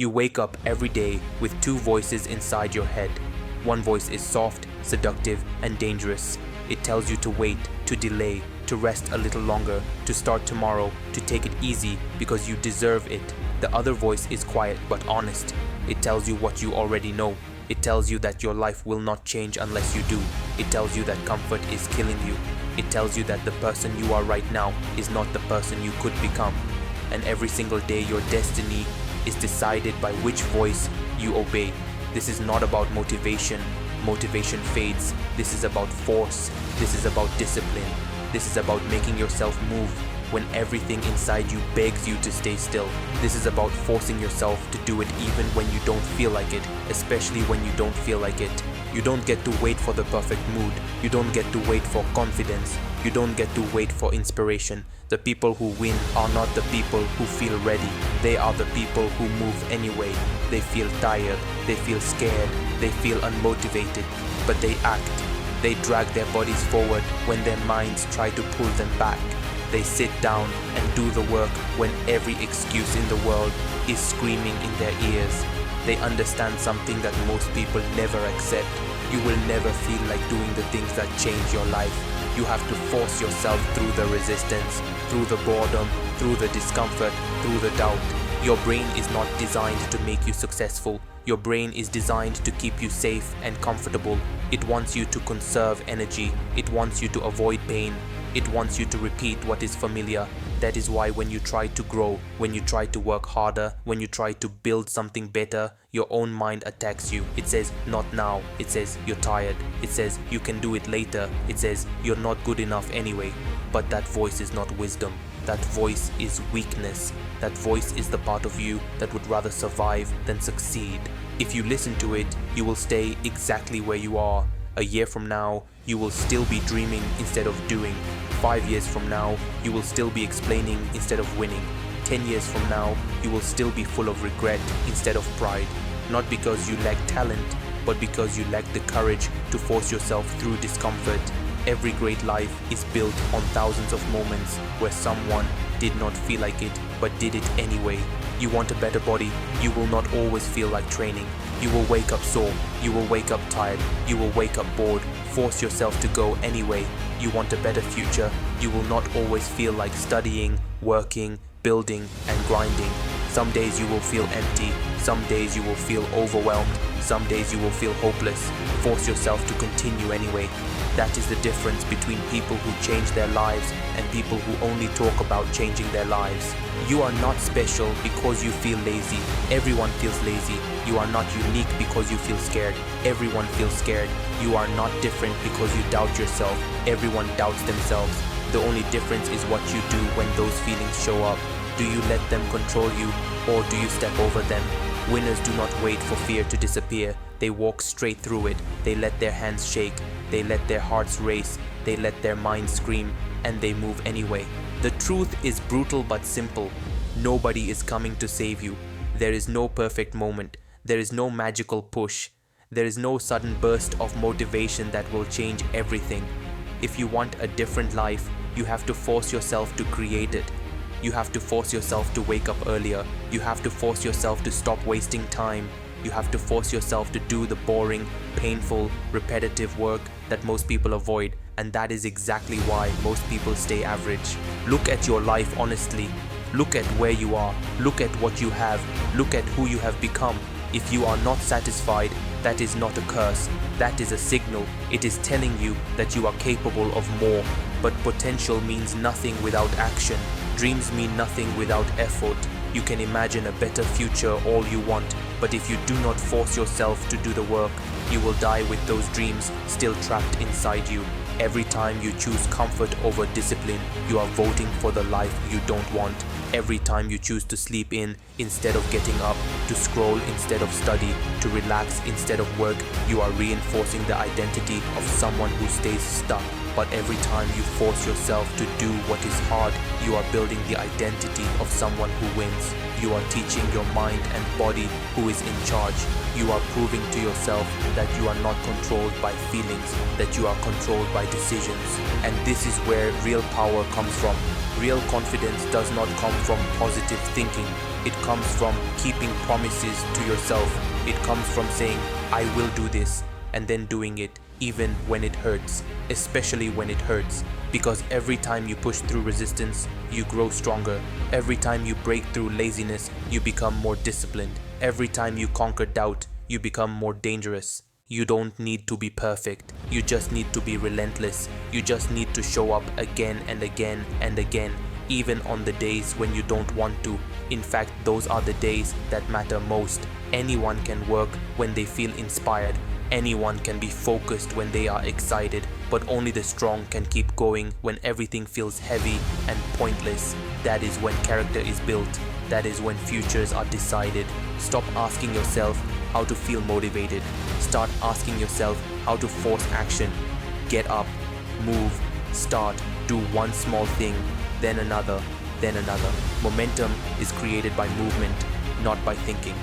You wake up every day with two voices inside your head. One voice is soft, seductive, and dangerous. It tells you to wait, to delay, to rest a little longer, to start tomorrow, to take it easy because you deserve it. The other voice is quiet but honest. It tells you what you already know. It tells you that your life will not change unless you do. It tells you that comfort is killing you. It tells you that the person you are right now is not the person you could become. And every single day your destiny is decided by which voice you obey. This is not about motivation. Motivation fades. This is about force. This is about discipline. This is about making yourself move when everything inside you begs you to stay still. This is about forcing yourself to do it even when you don't feel like it, especially when you don't feel like it. You don't get to wait for the perfect mood. You don't get to wait for confidence. You don't get to wait for inspiration. The people who win are not the people who feel ready. They are the people who move anyway. They feel tired. They feel scared. They feel unmotivated. But they act. They drag their bodies forward when their minds try to pull them back. They sit down and do the work when every excuse in the world is screaming in their ears. They understand something that most people never accept. You will never feel like doing the things that change your life. You have to force yourself through the resistance, through the boredom, through the discomfort, through the doubt. Your brain is not designed to make you successful. Your brain is designed to keep you safe and comfortable. It wants you to conserve energy. It wants you to avoid pain. It wants you to repeat what is familiar. That is why when you try to grow, when you try to work harder, when you try to build something better, your own mind attacks you. It says, not now. It says, you're tired. It says, you can do it later. It says, you're not good enough anyway. But that voice is not wisdom. That voice is weakness. That voice is the part of you that would rather survive than succeed. If you listen to it, you will stay exactly where you are. A year from now, you will still be dreaming instead of doing. 5 years from now, you will still be explaining instead of winning. 10 years from now, you will still be full of regret instead of pride. Not because you lack talent, but because you lack the courage to force yourself through discomfort. Every great life is built on thousands of moments where someone did not feel like it, but did it anyway. You want a better body, you will not always feel like training. You will wake up sore, you will wake up tired, you will wake up bored. Force yourself to go anyway. You want a better future, you will not always feel like studying, working, building, and grinding. Some days you will feel empty, some days you will feel overwhelmed, some days you will feel hopeless. Force yourself to continue anyway. That is the difference between people who change their lives and people who only talk about changing their lives. You are not special because you feel lazy. Everyone feels lazy. You are not unique because you feel scared. Everyone feels scared. You are not different because you doubt yourself. Everyone doubts themselves. The only difference is what you do when those feelings show up. Do you let them control you, or do you step over them? Winners do not wait for fear to disappear. They walk straight through it. They let their hands shake. They let their hearts race. They let their minds scream. And they move anyway. The truth is brutal but simple. Nobody is coming to save you. There is no perfect moment. There is no magical push. There is no sudden burst of motivation that will change everything. If you want a different life, you have to force yourself to create it. You have to force yourself to wake up earlier. You have to force yourself to stop wasting time. You have to force yourself to do the boring, painful, repetitive work that most people avoid. And that is exactly why most people stay average. Look at your life honestly. Look at where you are. Look at what you have. Look at who you have become. If you are not satisfied, that is not a curse. That is a signal. It is telling you that you are capable of more. But potential means nothing without action. Dreams mean nothing without effort. You can imagine a better future all you want, but if you do not force yourself to do the work, you will die with those dreams still trapped inside you. Every time you choose comfort over discipline, you are voting for the life you don't want. Every time you choose to sleep in instead of getting up, to scroll instead of study, to relax instead of work, you are reinforcing the identity of someone who stays stuck. But every time you force yourself to do what is hard, you are building the identity of someone who wins. You are teaching your mind and body who is in charge. You are proving to yourself that you are not controlled by feelings, that you are controlled by decisions. And this is where real power comes from. Real confidence does not come from positive thinking. It comes from keeping promises to yourself. It comes from saying, I will do this, and then doing it even when it hurts, especially when it hurts. Because every time you push through resistance, you grow stronger. Every time you break through laziness, you become more disciplined. Every time you conquer doubt, you become more dangerous. You don't need to be perfect. You just need to be relentless. You just need to show up again and again and again, even on the days when you don't want to. In fact, those are the days that matter most. Anyone can work when they feel inspired. Anyone can be focused when they are excited, but only the strong can keep going when everything feels heavy and pointless. That is when character is built. That is when futures are decided. Stop asking yourself how to feel motivated. Start asking yourself how to force action. Get up, move, start, do one small thing, then another, then another. Momentum is created by movement, not by thinking.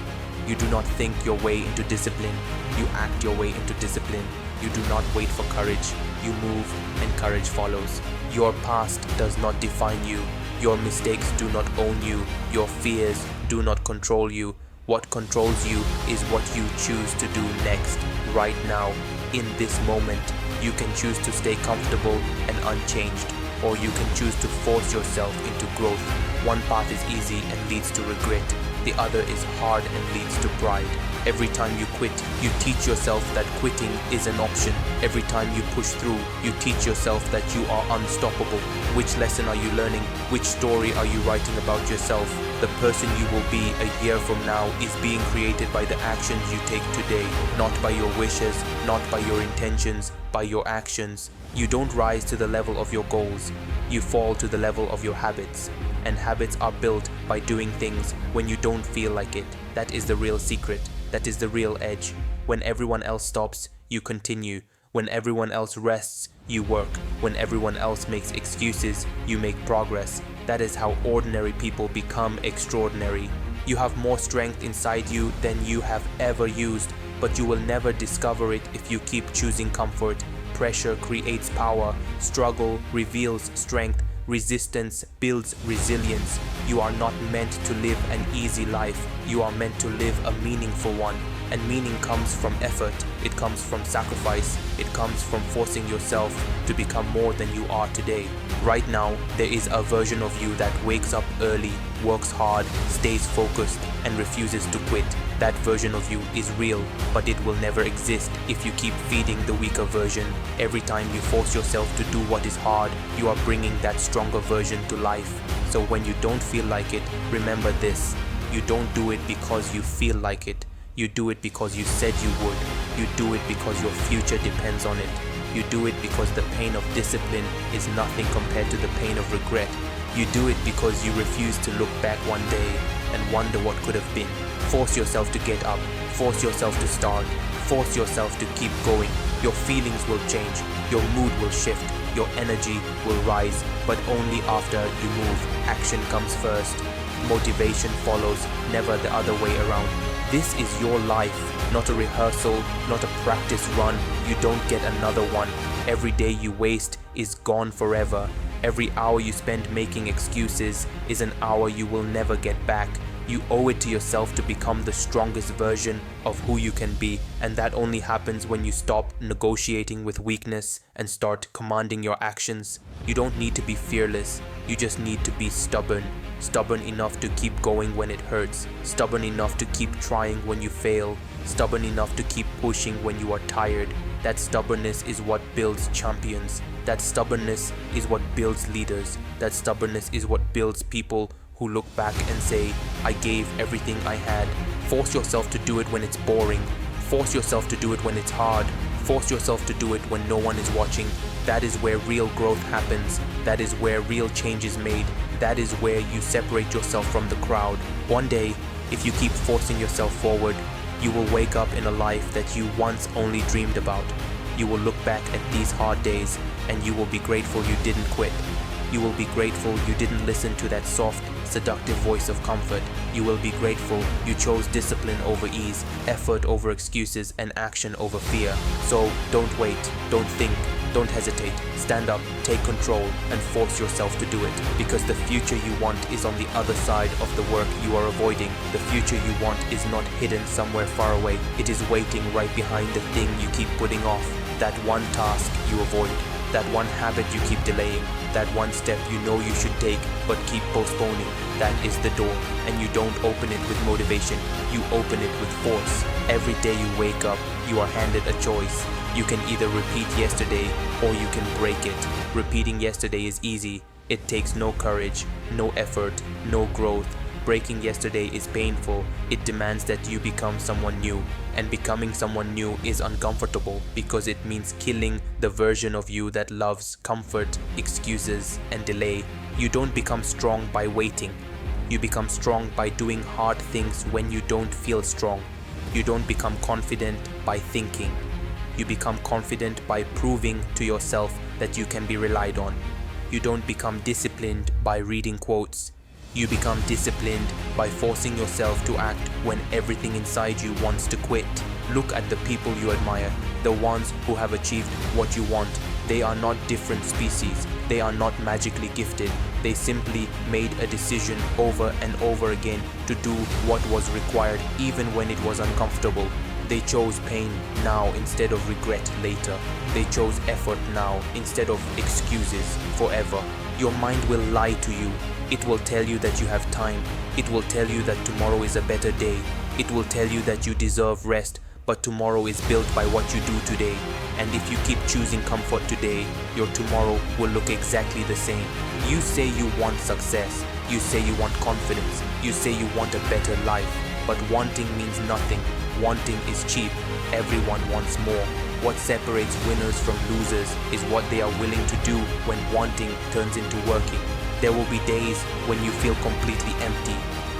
You do not think your way into discipline. You act your way into discipline. You do not wait for courage. You move and courage follows. Your past does not define you. Your mistakes do not own you. Your fears do not control you. What controls you is what you choose to do next, right now, in this moment. You can choose to stay comfortable and unchanged, or you can choose to force yourself into growth. One path is easy and leads to regret. The other is hard and leads to pride. Every time you quit, you teach yourself that quitting is an option. Every time you push through, you teach yourself that you are unstoppable. Which lesson are you learning? Which story are you writing about yourself? The person you will be a year from now is being created by the actions you take today, not by your wishes, not by your intentions, by your actions. You don't rise to the level of your goals. You fall to the level of your habits. And habits are built by doing things when you don't feel like it. That is the real secret. That is the real edge. When everyone else stops, you continue. When everyone else rests, you work. When everyone else makes excuses, you make progress. That is how ordinary people become extraordinary. You have more strength inside you than you have ever used, but you will never discover it if you keep choosing comfort. Pressure creates power. Struggle reveals strength. Resistance builds resilience. You are not meant to live an easy life. You are meant to live a meaningful one. And meaning comes from effort. It comes from sacrifice. It comes from forcing yourself to become more than you are today. Right now, there is a version of you that wakes up early, works hard, stays focused, and refuses to quit. That version of you is real, but it will never exist if you keep feeding the weaker version. Every time you force yourself to do what is hard, you are bringing that stronger version to life. So when you don't feel like it, remember this. You don't do it because you feel like it. You do it because you said you would. You do it because your future depends on it. You do it because the pain of discipline is nothing compared to the pain of regret. You do it because you refuse to look back one day and wonder what could have been. Force yourself to get up. Force yourself to start. Force yourself to keep going. Your feelings will change. Your mood will shift. Your energy will rise, but only after you move. Action comes first. Motivation follows, never the other way around. This is your life, not a rehearsal, not a practice run. You don't get another one. Every day you waste is gone forever. Every hour you spend making excuses is an hour you will never get back. You owe it to yourself to become the strongest version of who you can be, and that only happens when you stop negotiating with weakness and start commanding your actions. You don't need to be fearless, you just need to be stubborn. Stubborn enough to keep going when it hurts. Stubborn enough to keep trying when you fail. Stubborn enough to keep pushing when you are tired. That stubbornness is what builds champions. That stubbornness is what builds leaders. That stubbornness is what builds people who look back and say, I gave everything I had. Force yourself to do it when it's boring. Force yourself to do it when it's hard. Force yourself to do it when no one is watching. That is where real growth happens. That is where real change is made. That is where you separate yourself from the crowd. One day, if you keep forcing yourself forward, you will wake up in a life that you once only dreamed about. You will look back at these hard days and you will be grateful you didn't quit. You will be grateful you didn't listen to that soft, seductive voice of comfort. You will be grateful you chose discipline over ease, effort over excuses, and action over fear. So don't wait, don't think, Don't hesitate. Stand up, take control, and force yourself to do it. Because the future you want is on the other side of the work you are avoiding. The future you want is not hidden somewhere far away. It is waiting right behind the thing you keep putting off. That one task you avoid. That one habit you keep delaying. That one step you know you should take but keep postponing. That is the door, and you don't open it with motivation. You open it with force. Every day you wake up, you are handed a choice. You can either repeat yesterday or you can break it. Repeating yesterday is easy. It takes no courage, no effort, no growth. Breaking yesterday is painful. It demands that you become someone new. And becoming someone new is uncomfortable because it means killing the version of you that loves comfort, excuses, and delay. You don't become strong by waiting. You become strong by doing hard things when you don't feel strong. You don't become confident by thinking. You become confident by proving to yourself that you can be relied on. You don't become disciplined by reading quotes. You become disciplined by forcing yourself to act when everything inside you wants to quit. Look at the people you admire, the ones who have achieved what you want. They are not different species. They are not magically gifted. They simply made a decision over and over again to do what was required even when it was uncomfortable. They chose pain now instead of regret later. They chose effort now instead of excuses forever. Your mind will lie to you. It will tell you that you have time. It will tell you that tomorrow is a better day. It will tell you that you deserve rest, but tomorrow is built by what you do today. And if you keep choosing comfort today, your tomorrow will look exactly the same. You say you want success. You say you want confidence. You say you want a better life. But wanting means nothing. Wanting is cheap. Everyone wants more. What separates winners from losers is what they are willing to do when wanting turns into working. There will be days when you feel completely empty.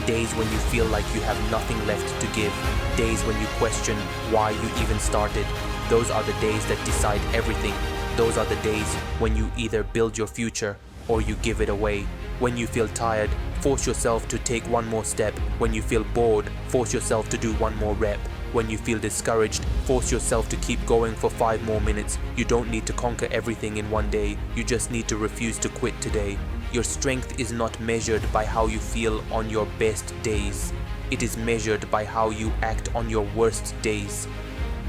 Days when you feel like you have nothing left to give. Days when you question why you even started. Those are the days that decide everything. Those are the days when you either build your future or you give it away. When you feel tired, force yourself to take one more step. When you feel bored, force yourself to do one more rep. When you feel discouraged, force yourself to keep going for 5 more minutes. You don't need to conquer everything in one day. You just need to refuse to quit today. Your strength is not measured by how you feel on your best days. It is measured by how you act on your worst days.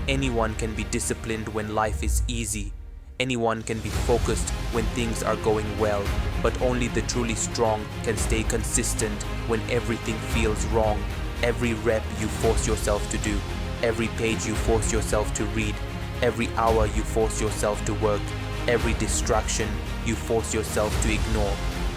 Anyone can be disciplined when life is easy. Anyone can be focused when things are going well, but only the truly strong can stay consistent when everything feels wrong. Every rep you force yourself to do, every page you force yourself to read, every hour you force yourself to work, every distraction you force yourself to ignore,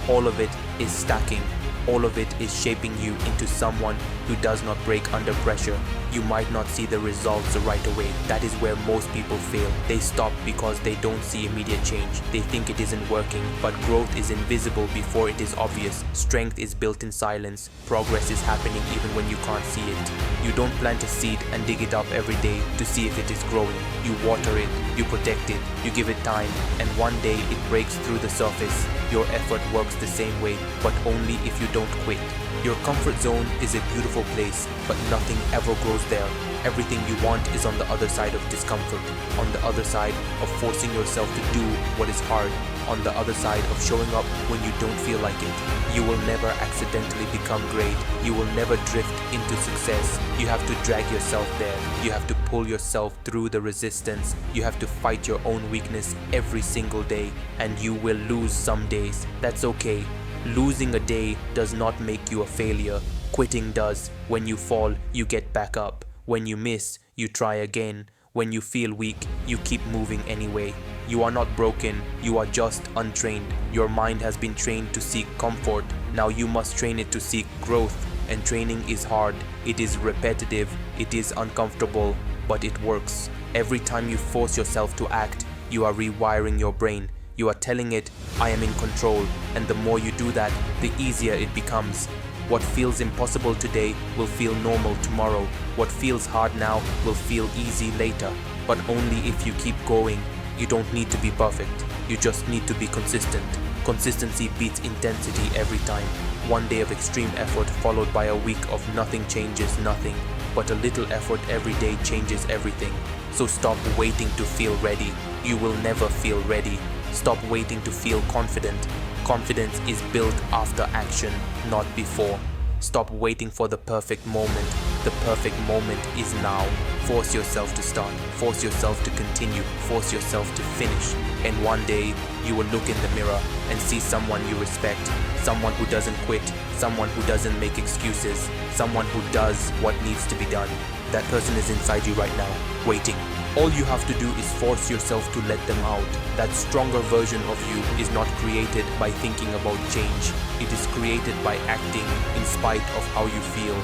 all of it is stacking. All of it is shaping you into someone who does not break under pressure. You might not see the results right away. That is where most people fail. They stop because they don't see immediate change. They think it isn't working, but growth is invisible before it is obvious. Strength is built in silence. Progress is happening even when you can't see it. You don't plant a seed and dig it up every day to see if it is growing. You water it, you protect it, you give it time, and one day it breaks through the surface. Your effort works the same way, but only if you don't quit. Your comfort zone is a beautiful place, but nothing ever grows there. Everything you want is on the other side of discomfort, on the other side of forcing yourself to do what is hard, on the other side of showing up when you don't feel like it. You will never accidentally become great. You will never drift into success. You have to drag yourself there. You have to pull yourself through the resistance. You have to fight your own weakness every single day, and you will lose some days. That's okay. Losing a day does not make you a failure. Quitting does. When you fall, you get back up. When you miss, you try again. When you feel weak, you keep moving anyway. You are not broken, you are just untrained. Your mind has been trained to seek comfort. Now you must train it to seek growth. And training is hard, it is repetitive, it is uncomfortable, but it works. Every time you force yourself to act, you are rewiring your brain. You are telling it, I am in control, and the more you do that, the easier it becomes. What feels impossible today will feel normal tomorrow. What feels hard now will feel easy later, but only if you keep going. You don't need to be perfect, you just need to be consistent. Consistency beats intensity every time. One day of extreme effort followed by a week of nothing changes nothing. but a little effort every day changes everything. So stop waiting to feel ready. You will never feel ready. Stop waiting to feel confident. Confidence is built after action, not before. Stop waiting for the perfect moment. The perfect moment is now. Force yourself to start. Force yourself to continue. Force yourself to finish. And one day, you will look in the mirror and see someone you respect. Someone who doesn't quit. Someone who doesn't make excuses. Someone who does what needs to be done. That person is inside you right now, waiting. All you have to do is force yourself to let them out. That stronger version of you is not created by thinking about change. It is created by acting in spite of how you feel.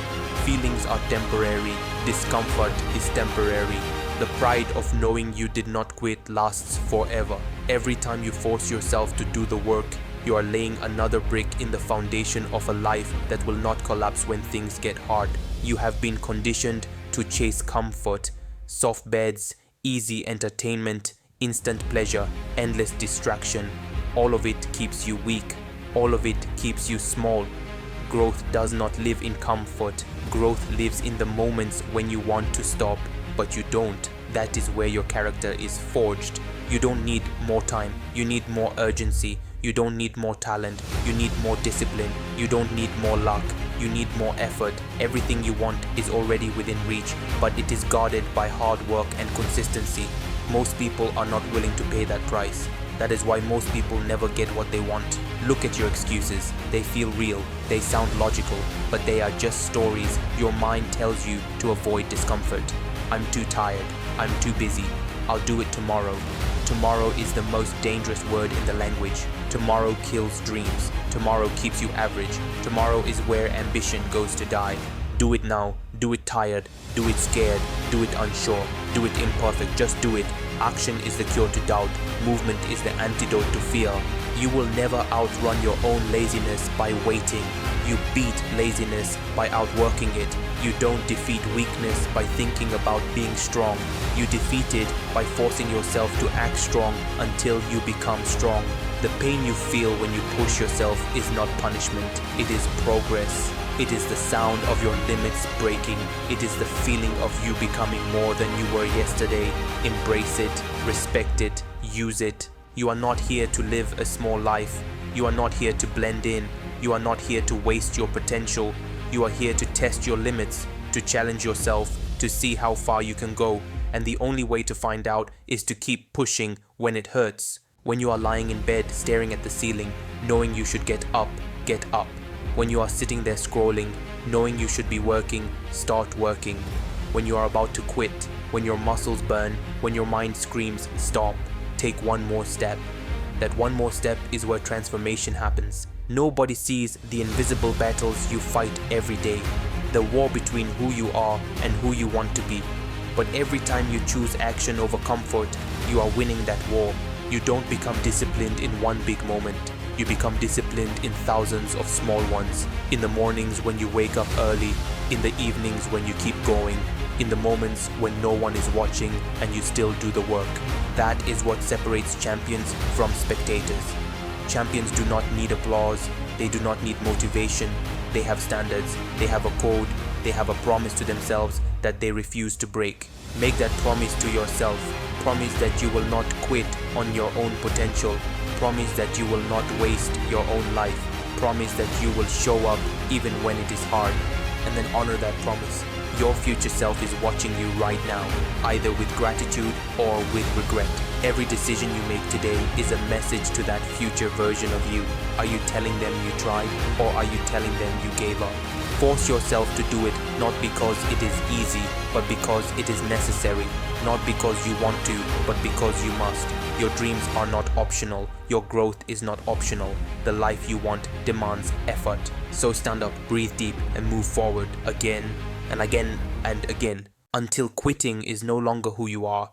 Feelings are temporary. Discomfort is temporary. The pride of knowing you did not quit lasts forever. Every time you force yourself to do the work, you are laying another brick in the foundation of a life that will not collapse when things get hard. You have been conditioned to chase comfort, soft beds, easy entertainment, instant pleasure, endless distraction. All of it keeps you weak. All of it keeps you small. Growth does not live in comfort. Growth lives in the moments when you want to stop, but you don't. That is where your character is forged. You don't need more time. You need more urgency. You don't need more talent. You need more discipline. You don't need more luck. You need more effort. Everything you want is already within reach, but it is guarded by hard work and consistency. Most people are not willing to pay that price. That is why most people never get what they want. Look at your excuses. They feel real. They sound logical, but they are just stories your mind tells you to avoid discomfort. I'm too tired. I'm too busy. I'll do it tomorrow. Tomorrow is the most dangerous word in the language. Tomorrow kills dreams. Tomorrow keeps you average. Tomorrow is where ambition goes to die. Do it now. Do it tired. Do it scared. Do it unsure. Do it imperfect. Just do it. Action is the cure to doubt. Movement is the antidote to fear. You will never outrun your own laziness by waiting. You beat laziness by outworking it. You don't defeat weakness by thinking about being strong. You defeat it by forcing yourself to act strong until you become strong. The pain you feel when you push yourself is not punishment. It is progress. It is the sound of your limits breaking. It is the feeling of you becoming more than you were yesterday. Embrace it, respect it, use it. You are not here to live a small life. You are not here to blend in. You are not here to waste your potential. You are here to test your limits, to challenge yourself, to see how far you can go. And the only way to find out is to keep pushing when it hurts. When you are lying in bed staring at the ceiling, knowing you should get up, get up. When you are sitting there scrolling, knowing you should be working, start working. When you are about to quit, when your muscles burn, when your mind screams, stop. Take one more step. That one more step is where transformation happens. Nobody sees the invisible battles you fight every day, the war between who you are and who you want to be. But every time you choose action over comfort, you are winning that war. You don't become disciplined in one big moment. You become disciplined in thousands of small ones. In the mornings when you wake up early, in the evenings when you keep going, in the moments when no one is watching and you still do the work. That is what separates champions from spectators. Champions do not need applause. They do not need motivation. They have standards. They have a code. They have a promise to themselves that they refuse to break. Make that promise to yourself. Promise that you will not quit on your own potential. Promise that you will not waste your own life. Promise that you will show up even when it is hard. And then honor that promise. Your future self is watching you right now, either with gratitude or with regret. Every decision you make today is a message to that future version of you. Are you telling them you tried, or are you telling them you gave up? Force yourself to do it, not because it is easy, but because it is necessary. Not because you want to, but because you must. Your dreams are not optional. Your growth is not optional. The life you want demands effort. So stand up, breathe deep, and move forward again and again and again until quitting is no longer who you are.